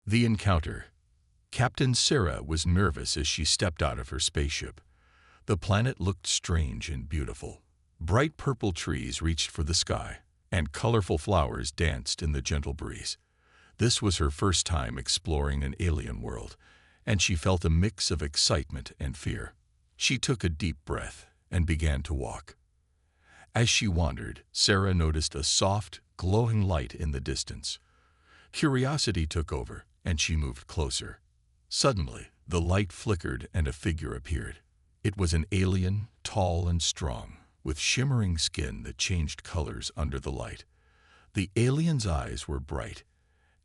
The encounter. Captain Sarah was nervous as she stepped out of her spaceship. The planet looked strange and beautiful. Bright purple trees reached for the sky, and colorful flowers danced in the gentle breeze. This was her first time exploring an alien world, and she felt a mix of excitement and fear. She took a deep breath and began to walk. As she wandered, Sarah noticed a soft, glowing light in the distance. Curiosity took over, and she moved closer. Suddenly, the light flickered and a figure appeared. It was an alien, tall and strong, with shimmering skin that changed colors under the light. The alien's eyes were bright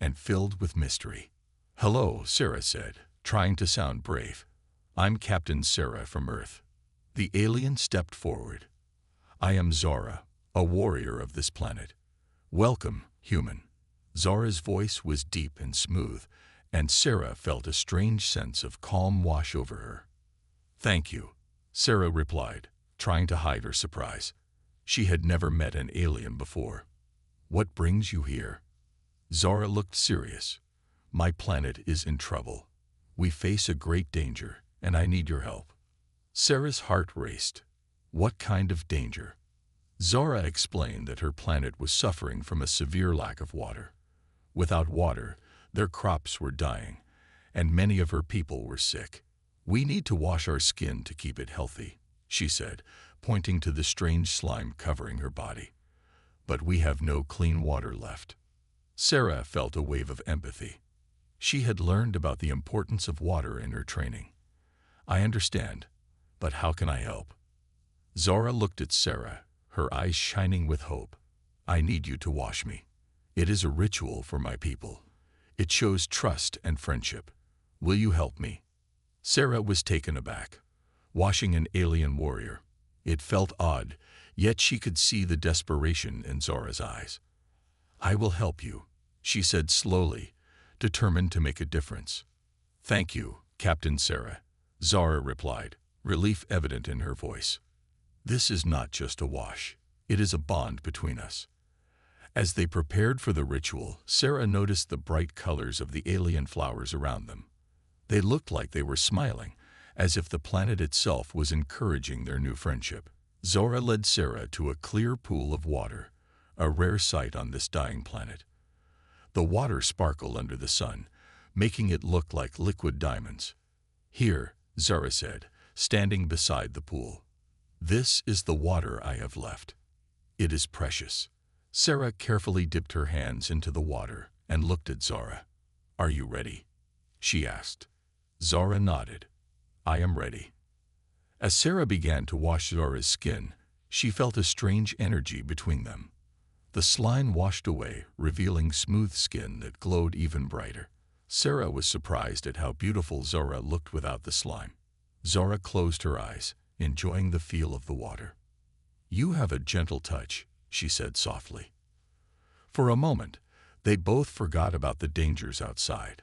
and filled with mystery. "Hello," Sarah said, trying to sound brave. "I'm Captain Sarah from Earth." The alien stepped forward. "I am Zara, a warrior of this planet. Welcome, human." Zara's voice was deep and smooth, and Sarah felt a strange sense of calm wash over her. "Thank you," Sarah replied, trying to hide her surprise. She had never met an alien before. "What brings you here?" Zara looked serious. "My planet is in trouble. We face a great danger, and I need your help." Sarah's heart raced. What kind of danger? Zara explained that her planet was suffering from a severe lack of water. Without water, their crops were dying, and many of her people were sick. "We need to wash our skin to keep it healthy," she said, pointing to the strange slime covering her body. "But we have no clean water left." Sarah felt a wave of empathy. She had learned about the importance of water in her training. "I understand, but how can I help?" Zara looked at Sarah, her eyes shining with hope. "I need you to wash me. It is a ritual for my people. It shows trust and friendship. Will you help me?" Sarah was taken aback. Washing an alien warrior. It felt odd, yet she could see the desperation in Zara's eyes. "I will help you," she said slowly, determined to make a difference. "Thank you, Captain Sarah," Zara replied, relief evident in her voice. "This is not just a wash. It is a bond between us." As they prepared for the ritual, Sarah noticed the bright colors of the alien flowers around them. They looked like they were smiling, as if the planet itself was encouraging their new friendship. Zara led Sarah to a clear pool of water, a rare sight on this dying planet. The water sparkled under the sun, making it look like liquid diamonds. "Here," Zara said, standing beside the pool. "This is the water I have left. It is precious." Sarah carefully dipped her hands into the water and looked at Zara. "Are you ready?" she asked. Zara nodded. "I am ready." As Sarah began to wash Zara's skin, she felt a strange energy between them. The slime washed away, revealing smooth skin that glowed even brighter. Sarah was surprised at how beautiful Zara looked without the slime. Zara closed her eyes, enjoying the feel of the water. "You have a gentle touch," she said softly. For a moment, they both forgot about the dangers outside.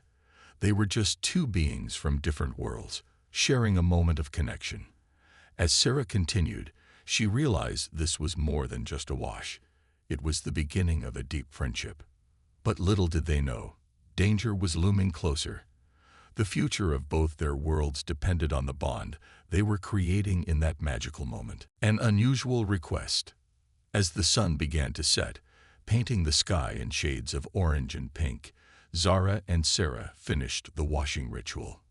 They were just two beings from different worlds, sharing a moment of connection. As Sarah continued, she realized this was more than just a wash. It was the beginning of a deep friendship. But little did they know, danger was looming closer. The future of both their worlds depended on the bond they were creating in that magical moment. An unusual request. As the sun began to set, painting the sky in shades of orange and pink, Zara and Sarah finished the washing ritual.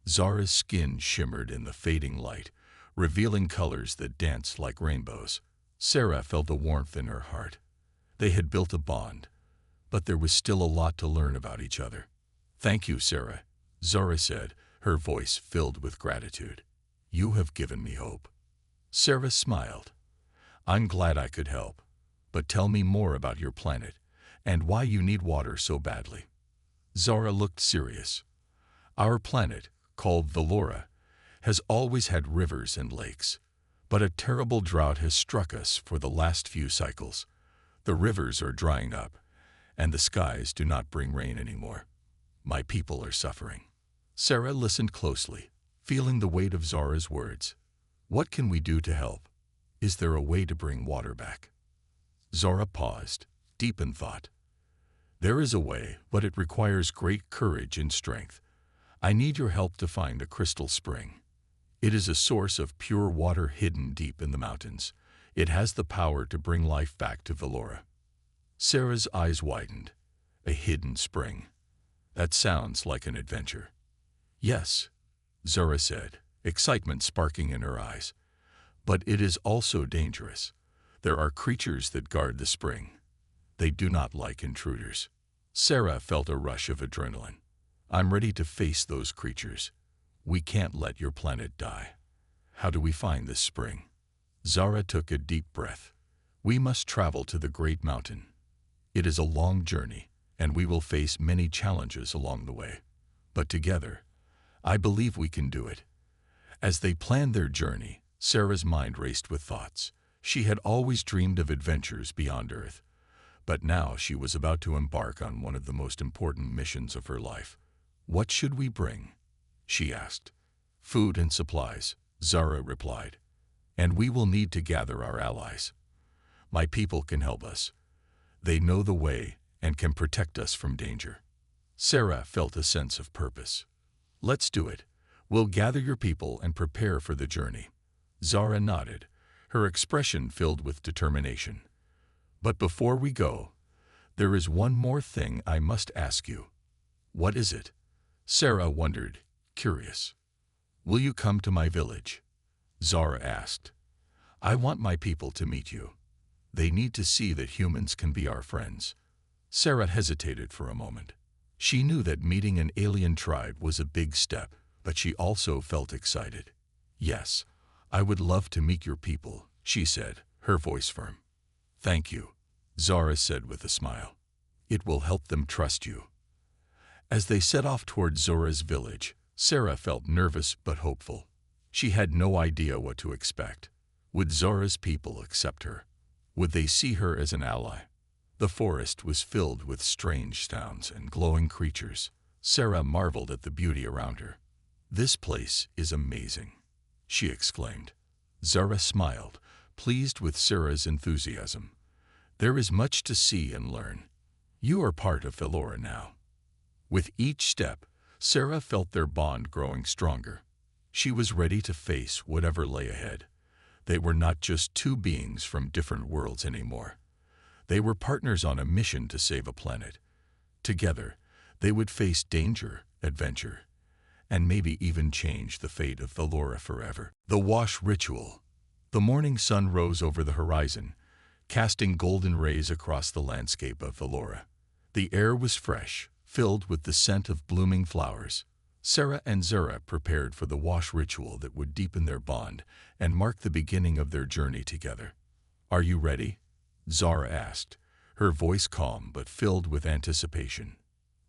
Zara's skin shimmered in the fading light, revealing colors that danced like rainbows. Sarah felt a warmth in her heart. They had built a bond, but there was still a lot to learn about each other. "Thank you, Sarah," Zara said, her voice filled with gratitude. "You have given me hope." Sarah smiled. "I'm glad I could help, but tell me more about your planet and why you need water so badly." Zara looked serious. "Our planet, called Valora, has always had rivers and lakes, but a terrible drought has struck us for the last few cycles. The rivers are drying up, and the skies do not bring rain anymore. My people are suffering." Sarah listened closely, feeling the weight of Zara's words. "What can we do to help? Is there a way to bring water back?" Zara paused, deep in thought. There is a way, but it requires great courage and strength. I need your help to find the crystal spring. It is a source of pure water hidden deep in the mountains. It has the power to bring life back to Velora. Sarah's eyes widened. A hidden spring. That sounds like an adventure. Yes, Zara said, excitement sparking in her eyes. But it is also dangerous. There are creatures that guard the spring. They do not like intruders. Sarah felt a rush of adrenaline. I'm ready to face those creatures. We can't let your planet die. How do we find this spring? Zara took a deep breath. We must travel to the Great Mountain. It is a long journey, and we will face many challenges along the way. But together, I believe we can do it. As they planned their journey, Sarah's mind raced with thoughts. She had always dreamed of adventures beyond Earth, but now she was about to embark on one of the most important missions of her life. What should we bring? She asked. Food and supplies, Zara replied. And we will need to gather our allies. My people can help us. They know the way and can protect us from danger. Sarah felt a sense of purpose. Let's do it. We'll gather your people and prepare for the journey. Zara nodded, her expression filled with determination. But before we go, there is one more thing I must ask you. What is it? Sarah wondered, curious. Will you come to my village? Zara asked. I want my people to meet you. They need to see that humans can be our friends. Sarah hesitated for a moment. She knew that meeting an alien tribe was a big step, but she also felt excited. Yes, I would love to meet your people, she said, her voice firm. Thank you, Zara said with a smile. It will help them trust you. As they set off toward Zora's village, Sarah felt nervous but hopeful. She had no idea what to expect. Would Zora's people accept her? Would they see her as an ally? The forest was filled with strange sounds and glowing creatures. Sarah marveled at the beauty around her. This place is amazing, she exclaimed. Zara smiled, pleased with Sarah's enthusiasm. There is much to see and learn. You are part of Velora now. With each step, Sarah felt their bond growing stronger. She was ready to face whatever lay ahead. They were not just two beings from different worlds anymore. They were partners on a mission to save a planet. Together, they would face danger, adventure, and maybe even change the fate of Velora forever. The Wash Ritual. The morning sun rose over the horizon, casting golden rays across the landscape of Velora. The air was fresh, filled with the scent of blooming flowers. Sarah and Zara prepared for the wash ritual that would deepen their bond and mark the beginning of their journey together. Are you ready? Zara asked, her voice calm but filled with anticipation.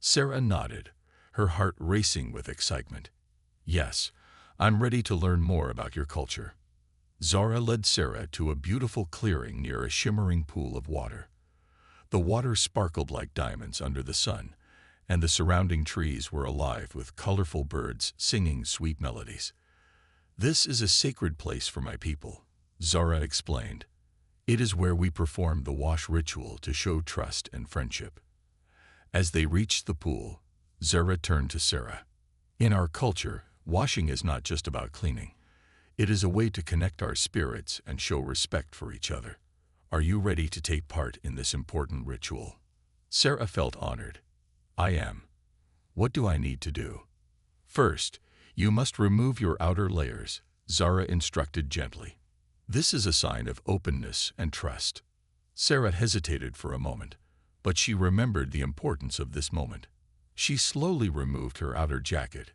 Sarah nodded, her heart racing with excitement. Yes, I'm ready to learn more about your culture. Zara led Sarah to a beautiful clearing near a shimmering pool of water. The water sparkled like diamonds under the sun, and the surrounding trees were alive with colorful birds singing sweet melodies. This is a sacred place for my people, Zara explained. It is where we perform the wash ritual to show trust and friendship. As they reached the pool, Zara turned to Sarah. In our culture, washing is not just about cleaning. It is a way to connect our spirits and show respect for each other. Are you ready to take part in this important ritual? Sarah felt honored. I am. What do I need to do? First, you must remove your outer layers, Zara instructed gently. This is a sign of openness and trust. Sarah hesitated for a moment, but she remembered the importance of this moment. She slowly removed her outer jacket,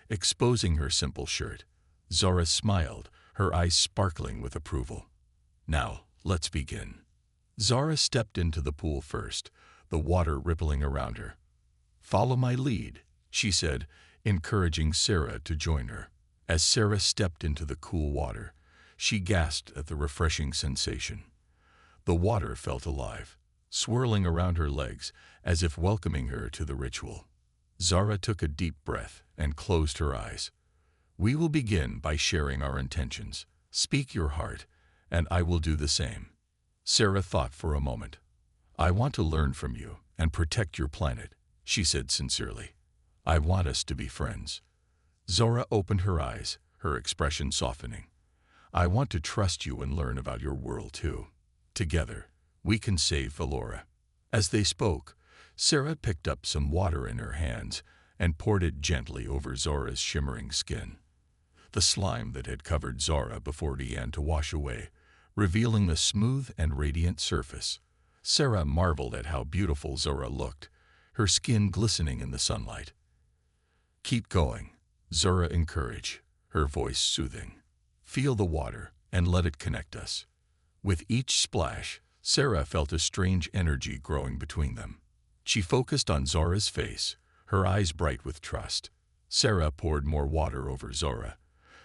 exposing her simple shirt. Zara smiled, her eyes sparkling with approval. Now, let's begin. Zara stepped into the pool first, the water rippling around her. Follow my lead, she said, encouraging Sarah to join her. As Sarah stepped into the cool water, she gasped at the refreshing sensation. The water felt alive, swirling around her legs as if welcoming her to the ritual. Zara took a deep breath and closed her eyes. We will begin by sharing our intentions. Speak your heart, and I will do the same. Sarah thought for a moment. I want to learn from you, and protect your planet," she said sincerely. "I want us to be friends." Zora opened her eyes, her expression softening. "I want to trust you and learn about your world too. Together, we can save Valora." As they spoke, Sarah picked up some water in her hands and poured it gently over Zora's shimmering skin. The slime that had covered Zora before began to wash away, revealing a smooth and radiant surface. Sarah marveled at how beautiful Zora looked, her skin glistening in the sunlight. "Keep going," Zora encouraged, her voice soothing. "Feel the water and let it connect us." With each splash, Sarah felt a strange energy growing between them. She focused on Zora's face, her eyes bright with trust. Sarah poured more water over Zora,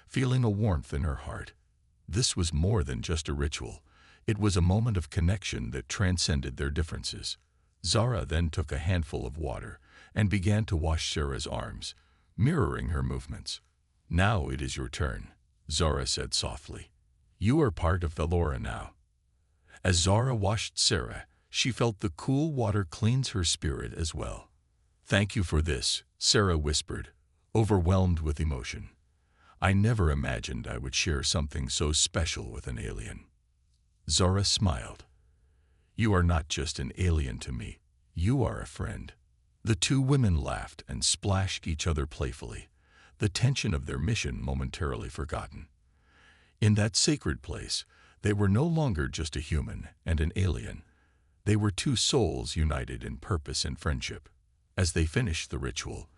feeling a warmth in her heart. This was more than just a ritual. It was a moment of connection that transcended their differences. Zora then took a handful of water and began to wash Sarah's arms, mirroring her movements. "Now it is your turn," Zora said softly. "You are part of Valora now." As Zora washed Sarah, she felt the cool water cleanse her spirit as well. "Thank you for this," Sarah whispered, overwhelmed with emotion. "I never imagined I would share something so special with an alien." Zora smiled. "You are not just an alien to me, you are a friend." The two women laughed and splashed each other playfully, the tension of their mission momentarily forgotten. In that sacred place, they were no longer just a human and an alien. They were two souls united in purpose and friendship. As they finished the ritual,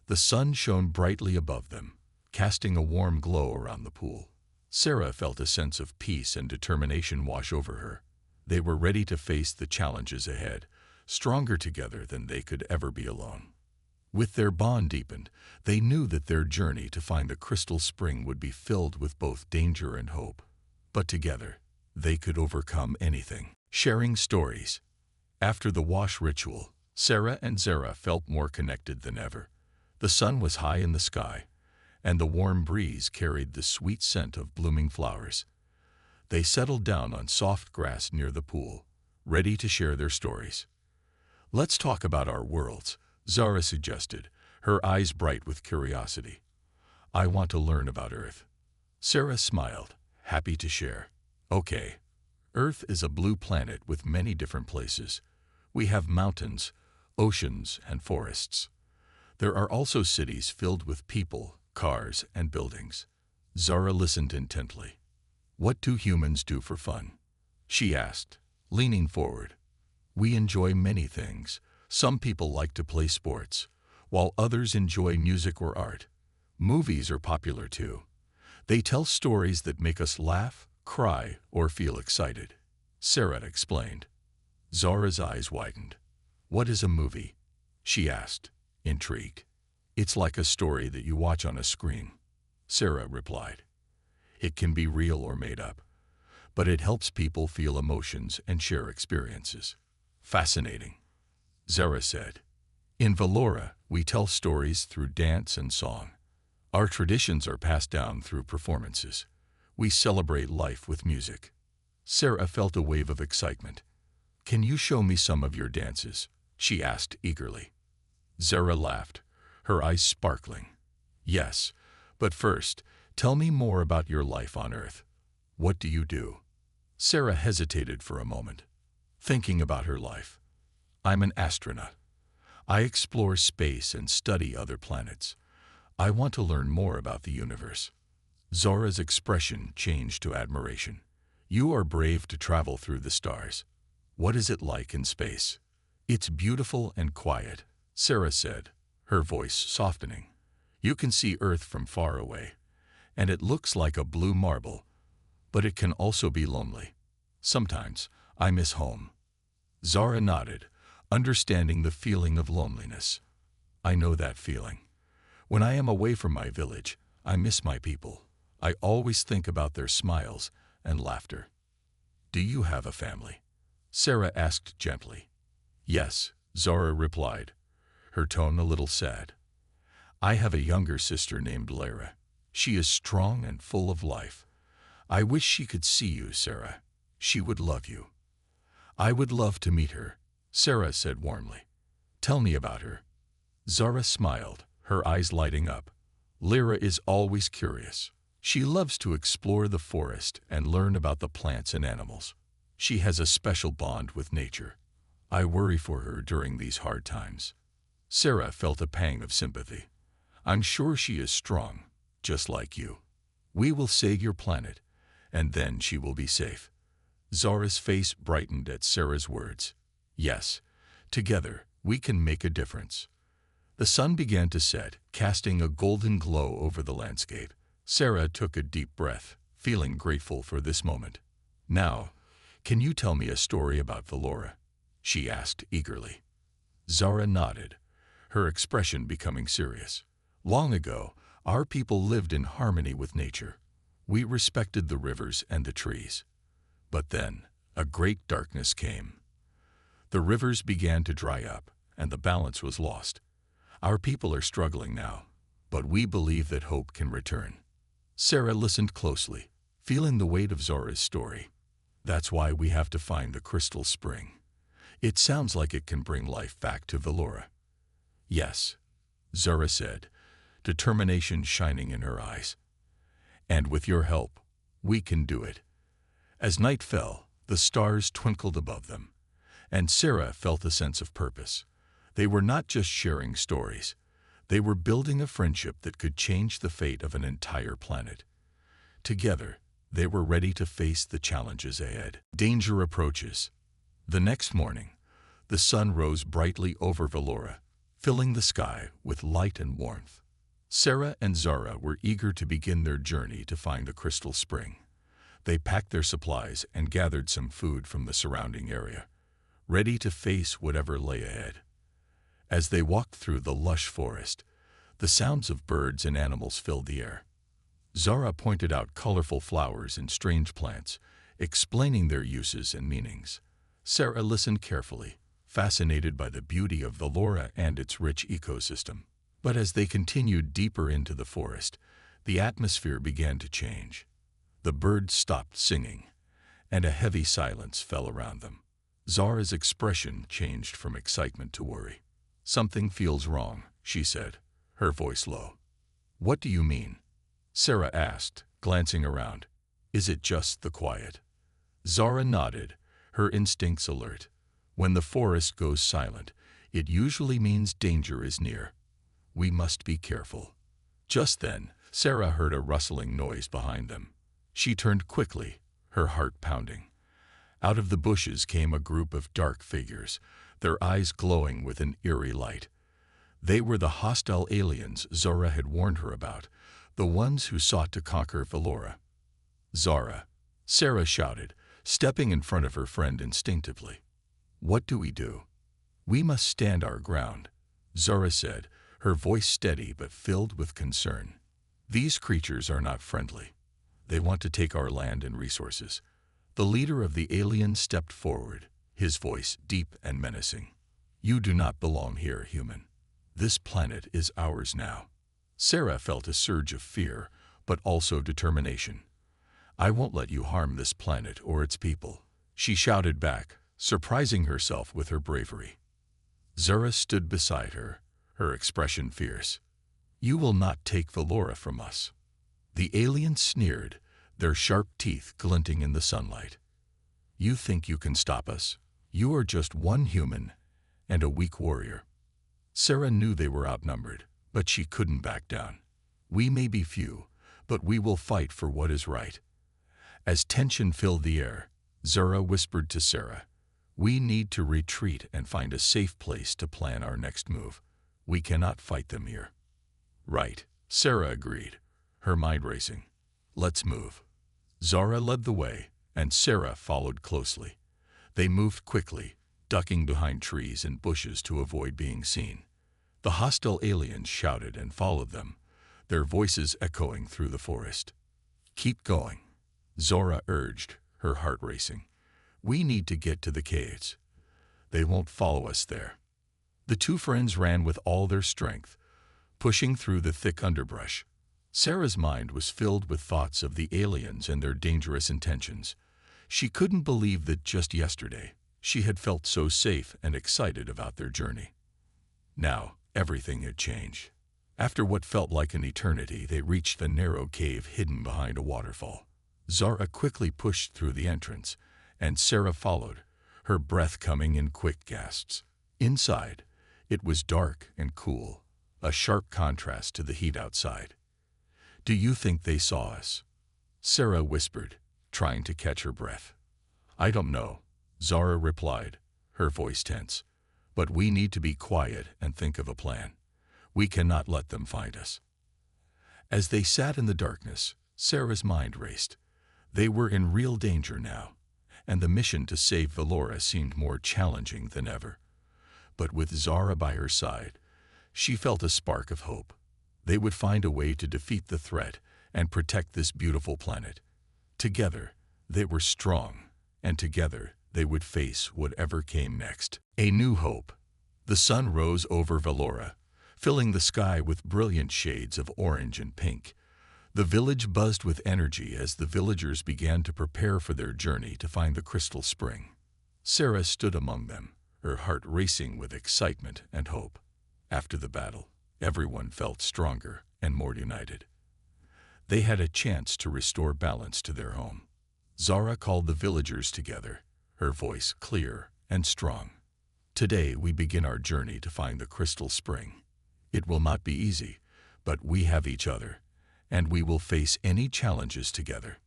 the sun shone brightly above them, casting a warm glow around the pool. Sarah felt a sense of peace and determination wash over her. They were ready to face the challenges ahead, stronger together than they could ever be alone. With their bond deepened, they knew that their journey to find the crystal spring would be filled with both danger and hope. But together, they could overcome anything. Sharing stories. After the wash ritual, Sarah and Zara felt more connected than ever. The sun was high in the sky, and the warm breeze carried the sweet scent of blooming flowers. They settled down on soft grass near the pool, ready to share their stories. "Let's talk about our worlds," Zara suggested, her eyes bright with curiosity. "I want to learn about Earth." Sarah smiled, happy to share. "Okay. Earth is a blue planet with many different places. We have mountains, oceans, and forests. There are also cities filled with people, cars, and buildings." Zara listened intently. "What do humans do for fun?" she asked, leaning forward. "We enjoy many things. Some people like to play sports, while others enjoy music or art. Movies are popular too. They tell stories that make us laugh, cry, or feel excited," Sarah explained. Zara's eyes widened. "What is a movie?" she asked, intrigued. "It's like a story that you watch on a screen," Sarah replied. "It can be real or made up, but it helps people feel emotions and share experiences." "Fascinating," Zara said. "In Valora, we tell stories through dance and song. Our traditions are passed down through performances. We celebrate life with music." Sarah felt a wave of excitement. "Can you show me some of your dances?" she asked eagerly. Zara laughed, her eyes sparkling. "Yes, but first, tell me more about your life on Earth. What do you do?" Sarah hesitated for a moment, thinking about her life. "I'm an astronaut. I explore space and study other planets. I want to learn more about the universe." Zora's expression changed to admiration. "You are brave to travel through the stars. What is it like in space?" "It's beautiful and quiet," Sarah said, her voice softening. "You can see Earth from far away, and it looks like a blue marble, but it can also be lonely. Sometimes I miss home." Zara nodded, understanding the feeling of loneliness. "I know that feeling. When I am away from my village, I miss my people. I always think about their smiles and laughter." "Do you have a family?" Sarah asked gently. "Yes," Zara replied, her tone a little sad. "I have a younger sister named Lara. She is strong and full of life. I wish she could see you, Sarah. She would love you." "I would love to meet her," Sarah said warmly. "Tell me about her." Zara smiled, her eyes lighting up. Lyra is always curious. She loves to explore the forest and learn about the plants and animals. She has a special bond with nature. I worry for her during these hard times. Sarah felt a pang of sympathy. I'm sure she is strong, just like you. We will save your planet, and then she will be safe. Zara's face brightened at Sarah's words. Yes, together we can make a difference. The sun began to set, casting a golden glow over the landscape. Sarah took a deep breath, feeling grateful for this moment. Now, can you tell me a story about Valora? She asked eagerly. Zara nodded, her expression becoming serious. Long ago, our people lived in harmony with nature. We respected the rivers and the trees. But then, a great darkness came. The rivers began to dry up, and the balance was lost. Our people are struggling now, but we believe that hope can return. Sarah listened closely, feeling the weight of Zara's story. That's why we have to find the crystal spring. It sounds like it can bring life back to Valora. Yes, Zara said, determination shining in her eyes. And with your help, we can do it. As night fell, the stars twinkled above them, and Sarah felt a sense of purpose. They were not just sharing stories. They were building a friendship that could change the fate of an entire planet. Together, they were ready to face the challenges ahead. Danger approaches. The next morning, the sun rose brightly over Valora, filling the sky with light and warmth. Sarah and Zara were eager to begin their journey to find the crystal spring. They packed their supplies and gathered some food from the surrounding area, ready to face whatever lay ahead. As they walked through the lush forest, the sounds of birds and animals filled the air. Zara pointed out colorful flowers and strange plants, explaining their uses and meanings. Sarah listened carefully, fascinated by the beauty of Valora and its rich ecosystem. But as they continued deeper into the forest, the atmosphere began to change. The birds stopped singing, and a heavy silence fell around them. Zara's expression changed from excitement to worry. "Something feels wrong," she said, her voice low. "What do you mean?" Sarah asked, glancing around. "Is it just the quiet?" Zara nodded, her instincts alert. When the forest goes silent, it usually means danger is near. We must be careful. Just then, Sarah heard a rustling noise behind them. She turned quickly, her heart pounding. Out of the bushes came a group of dark figures, their eyes glowing with an eerie light. They were the hostile aliens Zara had warned her about, the ones who sought to conquer Valora. "Zara," Sarah shouted, stepping in front of her friend instinctively. "What do we do?" "We must stand our ground," Zara said, her voice steady but filled with concern. "These creatures are not friendly. They want to take our land and resources." The leader of the aliens stepped forward, his voice deep and menacing. "You do not belong here, human. This planet is ours now." Sarah felt a surge of fear, but also determination. "I won't let you harm this planet or its people," she shouted back, surprising herself with her bravery. Zara stood beside her, her expression fierce. "You will not take Valora from us." The aliens sneered, their sharp teeth glinting in the sunlight. "You think you can stop us? You are just one human and a weak warrior." Sarah knew they were outnumbered, but she couldn't back down. "We may be few, but we will fight for what is right." As tension filled the air, Zara whispered to Sarah, "We need to retreat and find a safe place to plan our next move. We cannot fight them here." "Right," Sarah agreed, her mind racing. "Let's move." Zara led the way, and Sarah followed closely. They moved quickly, ducking behind trees and bushes to avoid being seen. The hostile aliens shouted and followed them, their voices echoing through the forest. "Keep going," Zara urged, her heart racing. "We need to get to the caves. They won't follow us there." The two friends ran with all their strength, pushing through the thick underbrush. Sarah's mind was filled with thoughts of the aliens and their dangerous intentions. She couldn't believe that just yesterday, She had felt so safe and excited about their journey. Now, everything had changed. After what felt like an eternity, they reached a narrow cave hidden behind a waterfall. Zara quickly pushed through the entrance, and Sarah followed, her breath coming in quick gasps. Inside, it was dark and cool, a sharp contrast to the heat outside. "Do you think they saw us?" Sarah whispered, trying to catch her breath. "I don't know," Zara replied, her voice tense. "But we need to be quiet and think of a plan. We cannot let them find us." As they sat in the darkness, Sarah's mind raced. They were in real danger now, and the mission to save Velora seemed more challenging than ever. But with Zara by her side, she felt a spark of hope. They would find a way to defeat the threat and protect this beautiful planet. Together, they were strong, and together they would face whatever came next. A new hope. The sun rose over Velora, filling the sky with brilliant shades of orange and pink. The village buzzed with energy as the villagers began to prepare for their journey to find the crystal spring. Sarah stood among them, her heart racing with excitement and hope. After the battle, everyone felt stronger and more united. They had a chance to restore balance to their home. Zara called the villagers together, her voice clear and strong. "Today we begin our journey to find the crystal spring. It will not be easy, but we have each other, and we will face any challenges together."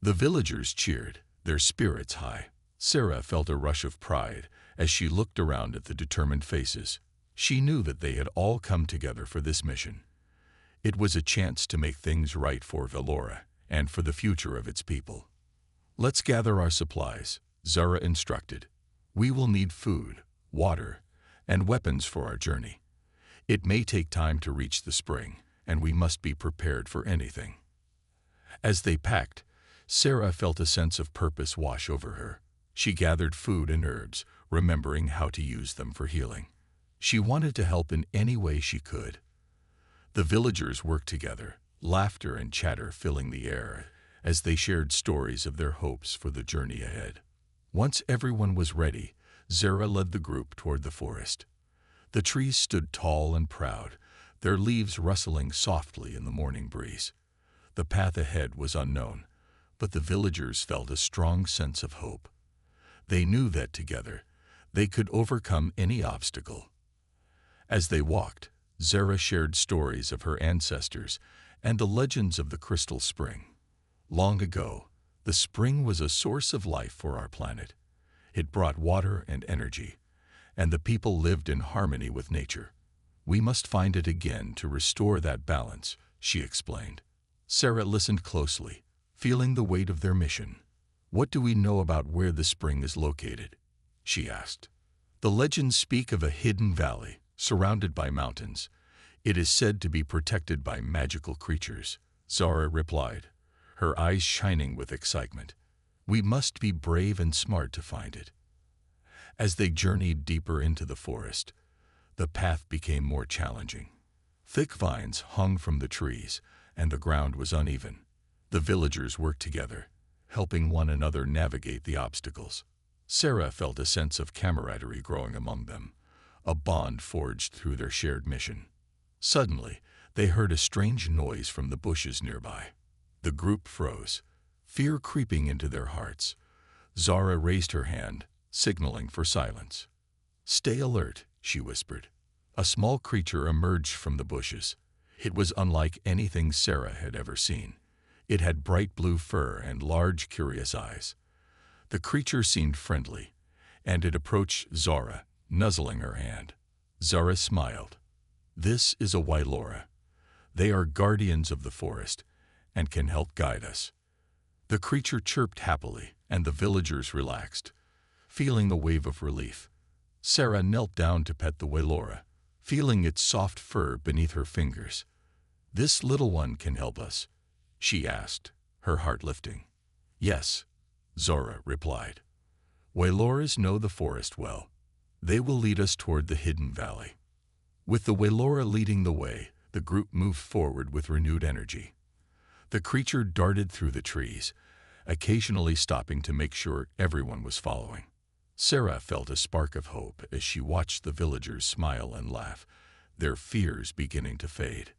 The villagers cheered, their spirits high. Sarah felt a rush of pride as she looked around at the determined faces. She knew that they had all come together for this mission. It was a chance to make things right for Velora and for the future of its people. "Let's gather our supplies," Zara instructed. "We will need food, water, and weapons for our journey. It may take time to reach the spring, and we must be prepared for anything." As they packed, Sarah felt a sense of purpose wash over her. She gathered food and herbs, remembering how to use them for healing. She wanted to help in any way she could. The villagers worked together, laughter and chatter filling the air as they shared stories of their hopes for the journey ahead. Once everyone was ready, Zara led the group toward the forest. The trees stood tall and proud, their leaves rustling softly in the morning breeze. The path ahead was unknown, but the villagers felt a strong sense of hope. They knew that together, they could overcome any obstacle. As they walked, Zara shared stories of her ancestors and the legends of the crystal spring. Long ago, the spring was a source of life for our planet. It brought water and energy, and the people lived in harmony with nature. "We must find it again to restore that balance," she explained. Sarah listened closely, feeling the weight of their mission. "What do we know about where the spring is located?" she asked. "The legends speak of a hidden valley, surrounded by mountains. It is said to be protected by magical creatures," Zara replied, her eyes shining with excitement. "We must be brave and smart to find it." As they journeyed deeper into the forest, the path became more challenging. Thick vines hung from the trees, and the ground was uneven. The villagers worked together, helping one another navigate the obstacles. Sarah felt a sense of camaraderie growing among them, a bond forged through their shared mission. Suddenly, they heard a strange noise from the bushes nearby. The group froze, fear creeping into their hearts. Zara raised her hand, signaling for silence. "Stay alert," she whispered. A small creature emerged from the bushes. It was unlike anything Sarah had ever seen. It had bright blue fur and large, curious eyes. The creature seemed friendly, and it approached Zara, nuzzling her hand. Zara smiled. "This is a Wylora. They are guardians of the forest and can help guide us." The creature chirped happily, and the villagers relaxed, feeling the wave of relief. Sarah knelt down to pet the Wylora, feeling its soft fur beneath her fingers. "This little one can help us?" she asked, her heart lifting. "Yes," Zara replied. "Wyloras know the forest well. They will lead us toward the hidden valley." With the Wylora leading the way, the group moved forward with renewed energy. The creature darted through the trees, occasionally stopping to make sure everyone was following. Sarah felt a spark of hope as she watched the villagers smile and laugh, their fears beginning to fade.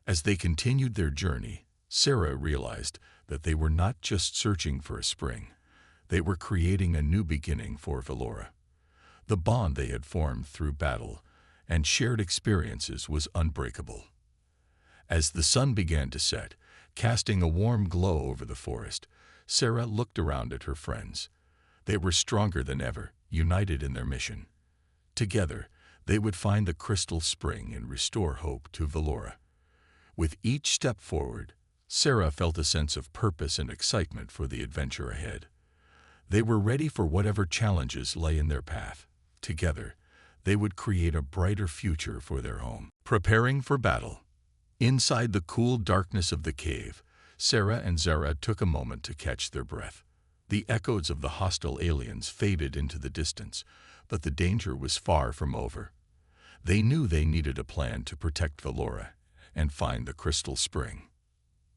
As they continued their journey, Sarah realized that they were not just searching for a spring. They were creating a new beginning for Valora. The bond they had formed through battle and shared experiences was unbreakable. As the sun began to set, casting a warm glow over the forest, Sarah looked around at her friends. They were stronger than ever, united in their mission. Together, they would find the crystal spring and restore hope to Valora. With each step forward, Sarah felt a sense of purpose and excitement for the adventure ahead. They were ready for whatever challenges lay in their path. Together, they would create a brighter future for their home. Preparing for battle. Inside the cool darkness of the cave, Sarah and Zara took a moment to catch their breath. The echoes of the hostile aliens faded into the distance, but the danger was far from over. They knew they needed a plan to protect Valora and find the crystal spring.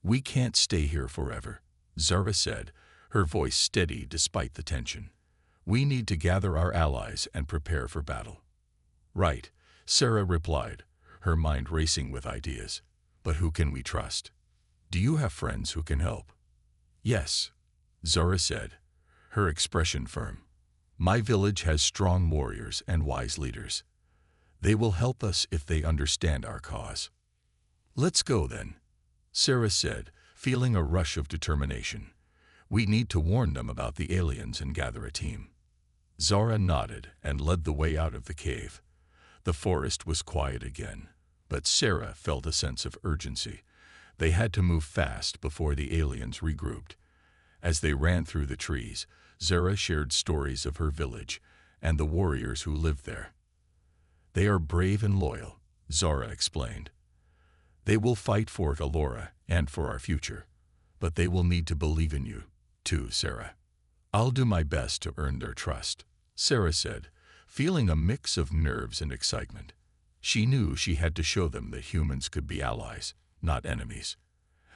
"We can't stay here forever," Zara said, her voice steady despite the tension. "We need to gather our allies and prepare for battle." "Right," Sarah replied, her mind racing with ideas. "But who can we trust? Do you have friends who can help?" "Yes," Zara said, her expression firm. "My village has strong warriors and wise leaders. They will help us if they understand our cause." "Let's go then," Sarah said, feeling a rush of determination. "We need to warn them about the aliens and gather a team." Zara nodded and led the way out of the cave. The forest was quiet again, but Sarah felt a sense of urgency. They had to move fast before the aliens regrouped. As they ran through the trees, Zara shared stories of her village and the warriors who lived there. "They are brave and loyal," Zara explained. "They will fight for Valora and for our future, but they will need to believe in you, too, Sarah." "I'll do my best to earn their trust," Sarah said, feeling a mix of nerves and excitement. She knew she had to show them that humans could be allies, not enemies.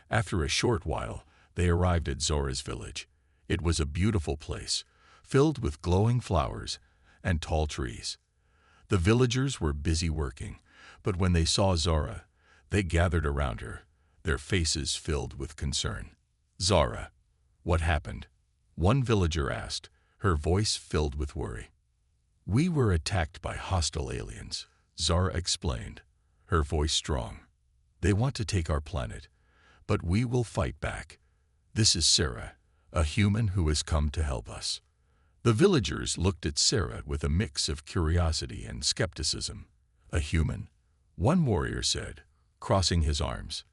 After a short while, they arrived at Zora's village. It was a beautiful place, filled with glowing flowers and tall trees. The villagers were busy working, but when they saw Zora, they gathered around her, their faces filled with concern. "Zora, what happened?" one villager asked, her voice filled with worry. "We were attacked by hostile aliens," Zara explained, her voice strong. "They want to take our planet, but we will fight back. This is Sarah, a human who has come to help us." The villagers looked at Sarah with a mix of curiosity and skepticism. "A human?" one warrior said, crossing his arms.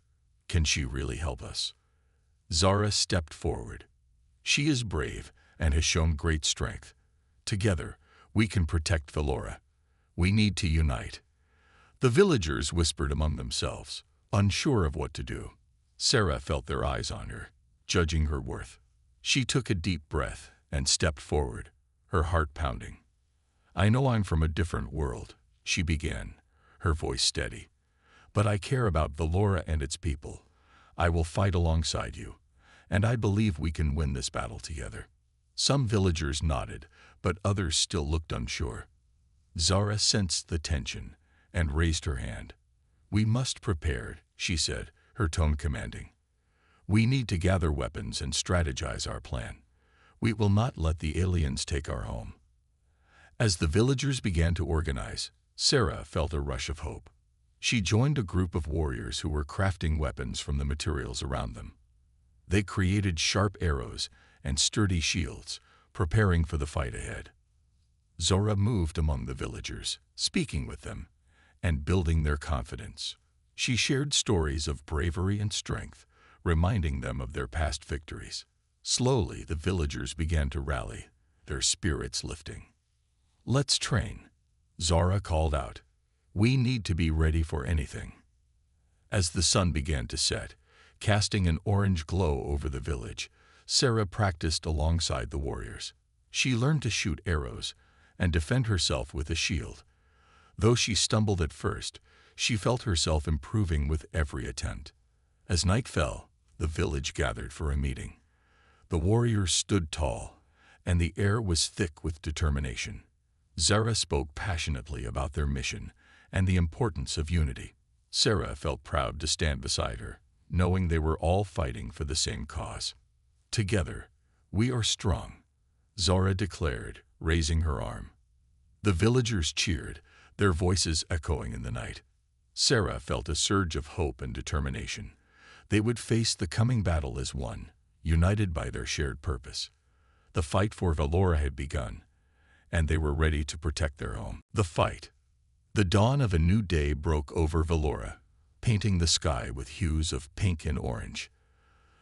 "Can she really help us?" Zara stepped forward. "She is brave and has shown great strength. Together, we can protect Valora. We need to unite." The villagers whispered among themselves, unsure of what to do. Sarah felt their eyes on her, judging her worth. She took a deep breath and stepped forward, her heart pounding. "I know I'm from a different world," she began, her voice steady. "But I care about Valora and its people. I will fight alongside you, and I believe we can win this battle together." Some villagers nodded, but others still looked unsure. Zara sensed the tension and raised her hand. "We must prepare," she said, her tone commanding. "We need to gather weapons and strategize our plan. We will not let the aliens take our home." As the villagers began to organize, Sarah felt a rush of hope. She joined a group of warriors who were crafting weapons from the materials around them. They created sharp arrows and sturdy shields, preparing for the fight ahead. Zora moved among the villagers, speaking with them and building their confidence. She shared stories of bravery and strength, reminding them of their past victories. Slowly, the villagers began to rally, their spirits lifting. "Let's train," Zara called out. "We need to be ready for anything." As the sun began to set, casting an orange glow over the village, Sarah practiced alongside the warriors. She learned to shoot arrows and defend herself with a shield. Though she stumbled at first, she felt herself improving with every attempt. As night fell, the village gathered for a meeting. The warriors stood tall, and the air was thick with determination. Zara spoke passionately about their mission and the importance of unity. Sarah felt proud to stand beside her, knowing they were all fighting for the same cause. "Together, we are strong," Zara declared, raising her arm. The villagers cheered, their voices echoing in the night. Sarah felt a surge of hope and determination. They would face the coming battle as one, united by their shared purpose. The fight for Valora had begun, and they were ready to protect their home. The fight. The dawn of a new day broke over Valora, painting the sky with hues of pink and orange.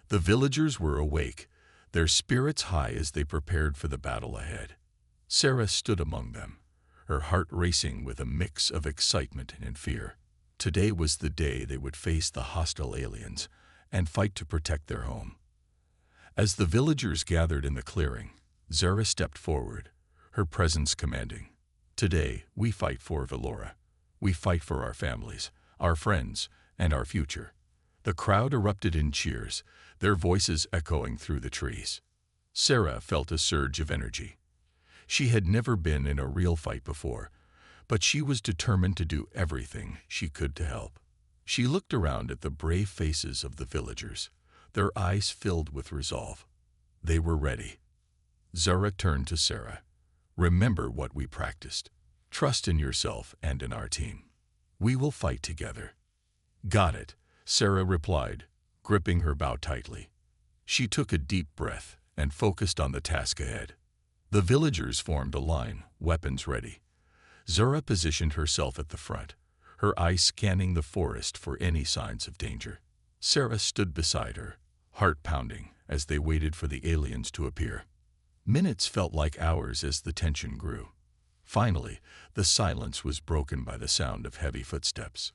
The villagers were awake, their spirits high as they prepared for the battle ahead. Sarah stood among them, her heart racing with a mix of excitement and fear. Today was the day they would face the hostile aliens and fight to protect their home. As the villagers gathered in the clearing, Zara stepped forward, her presence commanding. "Today, we fight for Valora. We fight for our families, our friends, and our future." The crowd erupted in cheers, their voices echoing through the trees. Sarah felt a surge of energy. She had never been in a real fight before, but she was determined to do everything she could to help. She looked around at the brave faces of the villagers, their eyes filled with resolve. They were ready. Zara turned to Sarah. "Remember what we practiced. Trust in yourself and in our team. We will fight together." "Got it," Sarah replied, gripping her bow tightly. She took a deep breath and focused on the task ahead. The villagers formed a line, weapons ready. Zara positioned herself at the front, her eyes scanning the forest for any signs of danger. Sarah stood beside her, heart pounding, as they waited for the aliens to appear. Minutes felt like hours as the tension grew. Finally, the silence was broken by the sound of heavy footsteps.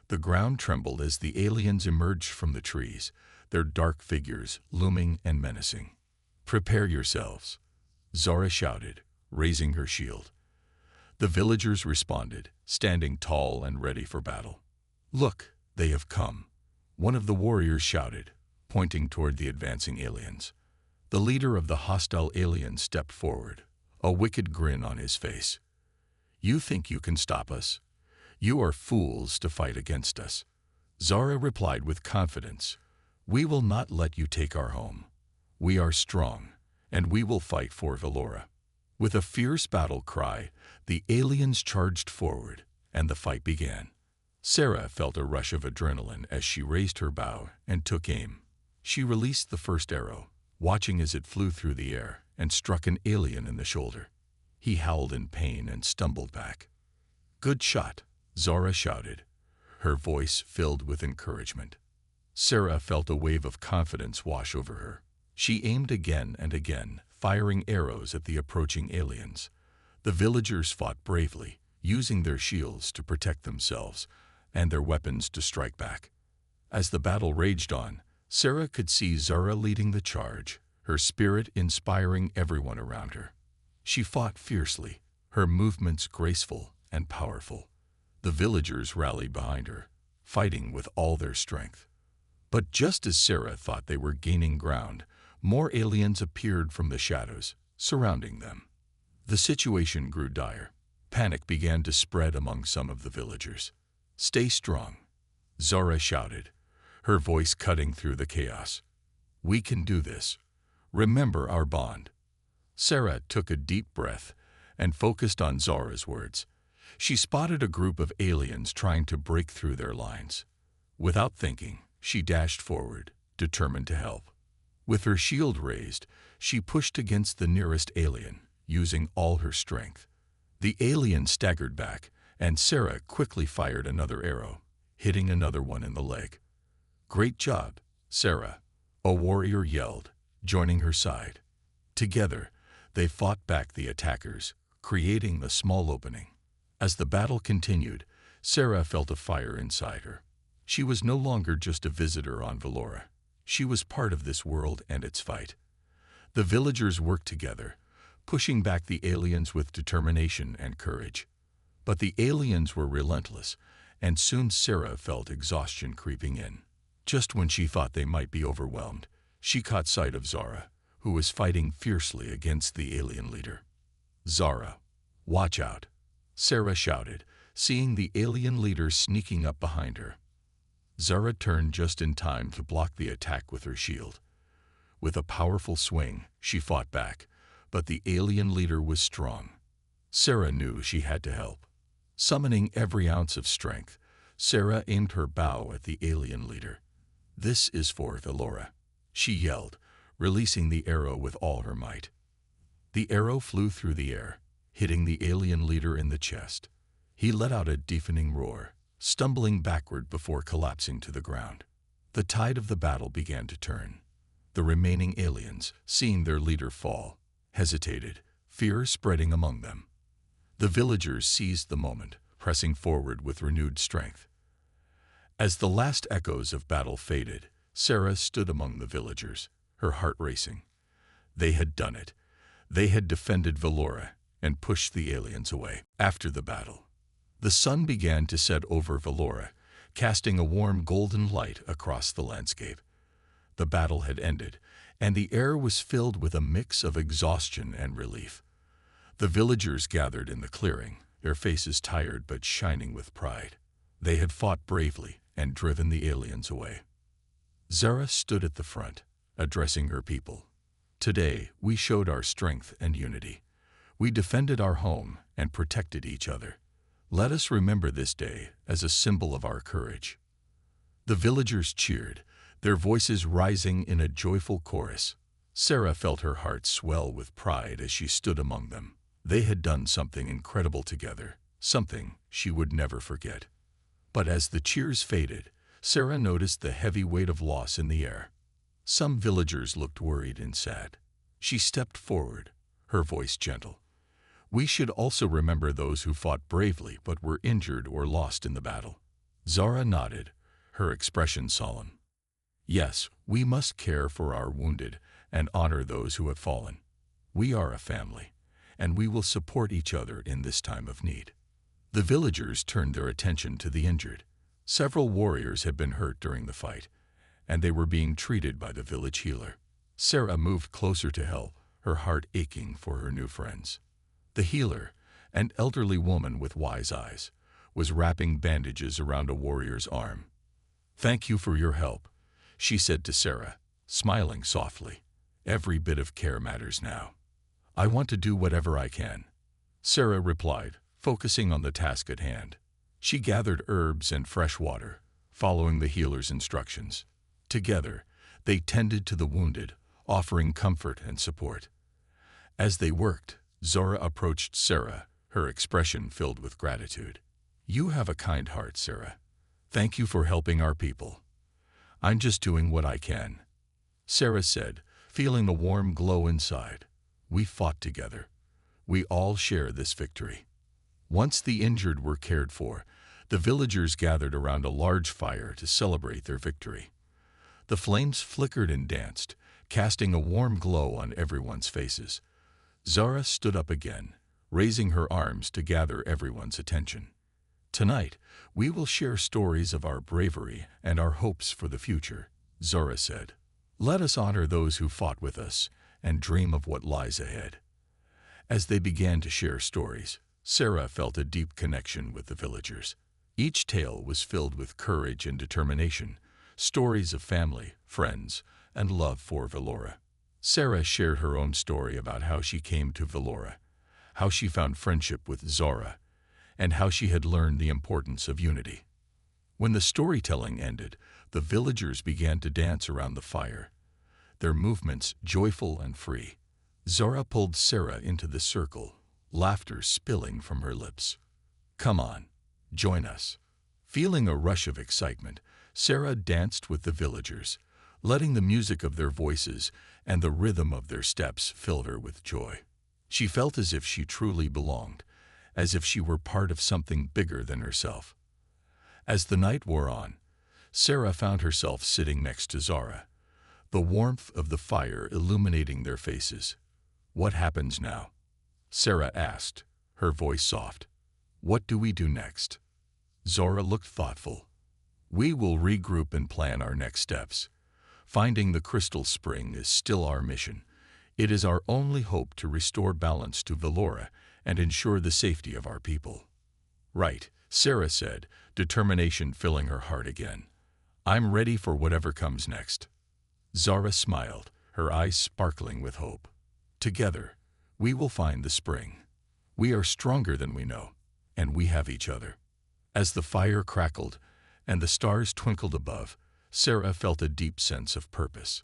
The ground trembled as the aliens emerged from the trees, their dark figures looming and menacing. "Prepare yourselves," Zara shouted, raising her shield. The villagers responded, standing tall and ready for battle. "Look, they have come," one of the warriors shouted, pointing toward the advancing aliens. The leader of the hostile aliens stepped forward, a wicked grin on his face. "You think you can stop us? You are fools to fight against us." Zara replied with confidence, "We will not let you take our home. We are strong, and we will fight for Valora." With a fierce battle cry, the aliens charged forward, and the fight began. Sarah felt a rush of adrenaline as she raised her bow and took aim. She released the first arrow, watching as it flew through the air and struck an alien in the shoulder. He howled in pain and stumbled back. "Good shot," Zara shouted, her voice filled with encouragement. Sarah felt a wave of confidence wash over her. She aimed again and again, firing arrows at the approaching aliens. The villagers fought bravely, using their shields to protect themselves and their weapons to strike back. As the battle raged on, Sarah could see Zara leading the charge, her spirit inspiring everyone around her. She fought fiercely, her movements graceful and powerful. The villagers rallied behind her, fighting with all their strength. But just as Sarah thought they were gaining ground, more aliens appeared from the shadows, surrounding them. The situation grew dire. Panic began to spread among some of the villagers. "Stay strong," Zara shouted, her voice cutting through the chaos. "We can do this. Remember our bond." Sarah took a deep breath and focused on Zara's words. She spotted a group of aliens trying to break through their lines. Without thinking, she dashed forward, determined to help. With her shield raised, she pushed against the nearest alien, using all her strength. The alien staggered back, and Sarah quickly fired another arrow, hitting another one in the leg. "Great job, Sarah," a warrior yelled, joining her side. Together, they fought back the attackers, creating a small opening. As the battle continued, Sarah felt a fire inside her. She was no longer just a visitor on Valora. She was part of this world and its fight. The villagers worked together, pushing back the aliens with determination and courage. But the aliens were relentless, and soon Sarah felt exhaustion creeping in. Just when she thought they might be overwhelmed, she caught sight of Zara, who was fighting fiercely against the alien leader. "Zara, watch out," Sarah shouted, seeing the alien leader sneaking up behind her. Zara turned just in time to block the attack with her shield. With a powerful swing, she fought back, but the alien leader was strong. Sarah knew she had to help. Summoning every ounce of strength, Sarah aimed her bow at the alien leader. "This is for Valora," she yelled, releasing the arrow with all her might. The arrow flew through the air, hitting the alien leader in the chest. He let out a deafening roar, stumbling backward before collapsing to the ground. The tide of the battle began to turn. The remaining aliens, seeing their leader fall, hesitated, fear spreading among them. The villagers seized the moment, pressing forward with renewed strength. As the last echoes of battle faded, Sarah stood among the villagers, her heart racing. They had done it. They had defended Valora and pushed the aliens away. After the battle, the sun began to set over Valora, casting a warm golden light across the landscape. The battle had ended, and the air was filled with a mix of exhaustion and relief. The villagers gathered in the clearing, their faces tired but shining with pride. They had fought bravely and driven the aliens away. Zara stood at the front, addressing her people. "Today, we showed our strength and unity. We defended our home and protected each other. Let us remember this day as a symbol of our courage." The villagers cheered, their voices rising in a joyful chorus. Sarah felt her heart swell with pride as she stood among them. They had done something incredible together, something she would never forget. But as the cheers faded, Sarah noticed the heavy weight of loss in the air. Some villagers looked worried and sad. She stepped forward, her voice gentle. "We should also remember those who fought bravely but were injured or lost in the battle." Zara nodded, her expression solemn. "Yes, we must care for our wounded and honor those who have fallen. We are a family, and we will support each other in this time of need." The villagers turned their attention to the injured. Several warriors had been hurt during the fight, and they were being treated by the village healer. Sarah moved closer to help, her heart aching for her new friends. The healer, an elderly woman with wise eyes, was wrapping bandages around a warrior's arm. "Thank you for your help," she said to Sarah, smiling softly. "Every bit of care matters now. I want to do whatever I can." Sarah replied, focusing on the task at hand. She gathered herbs and fresh water, following the healer's instructions. Together, they tended to the wounded, offering comfort and support. As they worked, Zora approached Sarah, her expression filled with gratitude. "You have a kind heart, Sarah. Thank you for helping our people. I'm just doing what I can," Sarah said, feeling a warm glow inside. "We fought together. We all share this victory." Once the injured were cared for, the villagers gathered around a large fire to celebrate their victory. The flames flickered and danced, casting a warm glow on everyone's faces. Zara stood up again, raising her arms to gather everyone's attention. "Tonight, we will share stories of our bravery and our hopes for the future," Zora said. "Let us honor those who fought with us and dream of what lies ahead." As they began to share stories, Sarah felt a deep connection with the villagers. Each tale was filled with courage and determination, stories of family, friends, and love for Valora. Sarah shared her own story about how she came to Valora, how she found friendship with Zora, and how she had learned the importance of unity. When the storytelling ended, the villagers began to dance around the fire, their movements joyful and free. Zora pulled Sarah into the circle, laughter spilling from her lips. "Come on, join us." Feeling a rush of excitement, Sarah danced with the villagers, letting the music of their voices and the rhythm of their steps fill her with joy. She felt as if she truly belonged, as if she were part of something bigger than herself. As the night wore on, Sarah found herself sitting next to Zara, the warmth of the fire illuminating their faces. "What happens now?" Sarah asked, her voice soft. "What do we do next?" Zora looked thoughtful. "We will regroup and plan our next steps. Finding the crystal spring is still our mission, It is our only hope to restore balance to Velora and ensure the safety of our people." "Right," Sarah said, determination filling her heart again. "I'm ready for whatever comes next." Zara smiled, her eyes sparkling with hope. "Together, we will find the spring. We are stronger than we know, and we have each other." As the fire crackled and the stars twinkled above, Sarah felt a deep sense of purpose.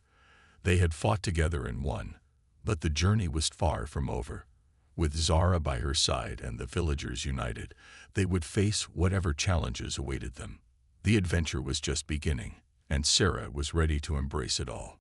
They had fought together and won, but the journey was far from over. With Zara by her side and the villagers united, they would face whatever challenges awaited them. The adventure was just beginning, and Sarah was ready to embrace it all.